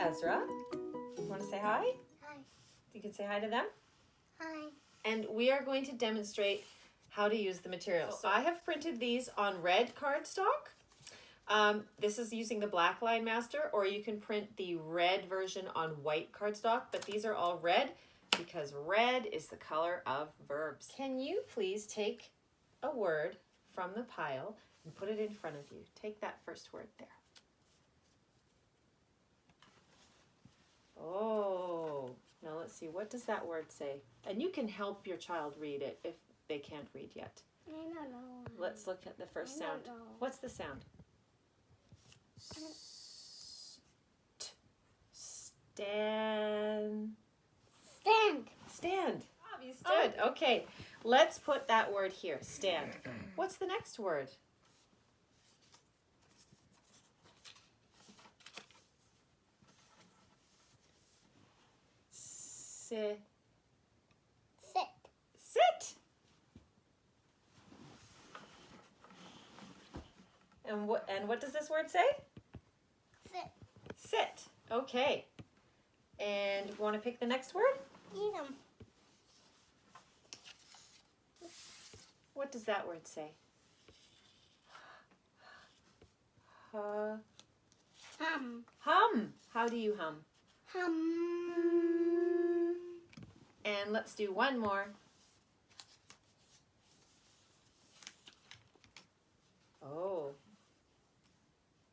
Ezra. You want to say hi? Hi. You can say hi to them. Hi. And we are going to demonstrate how to use the materials. So I have printed these on red cardstock. This is using the Black Line Master, or you can print the red version on white cardstock, but these are all red because red is the color of verbs. Can you please take a word from the pile and put it in front of you? Take that first word there. Oh, now let's see, what does that word say? And you can help your child read it if they can't read yet. I don't know. Let's look at the first sound. What's the sound? Stand. Stand. Stand. You stood. Okay, let's put that word here. Stand. What's the next word? Sit. Sit. Sit. And what does this word say? Sit. Sit. Okay. And you want to pick the next word? Eat 'em. What does that word say? Hum. Hum. How do you hum? Hum. And let's do one more. Oh.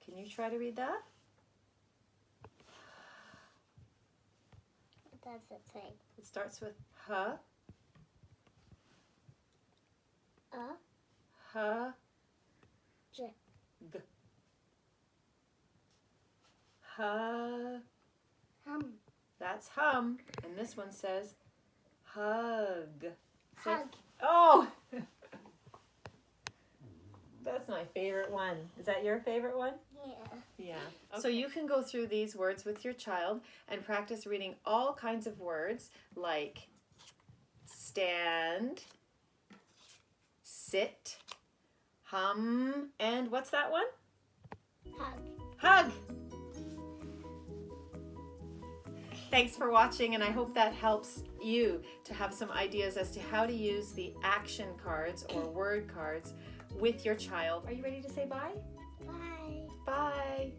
Can you try to read that? What does it say? It starts with huh. Huh. J. G. Huh. Hum. That's hum. And this one says hug. Say, Hug. oh! That's my favorite one. Is that your favorite one? Yeah. Yeah. Okay. So you can go through these words with your child and practice reading all kinds of words like stand, sit, hum, and what's that one? Hug. Hug. Thanks for watching, and I hope that helps you to have some ideas as to how to use the action cards or word cards with your child. Are you ready to say bye? Bye. Bye.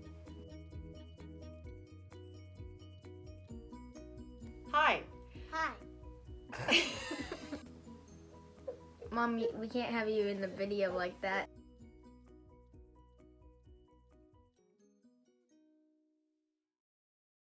Hi. Hi. Mom, we can't have you in the video like that.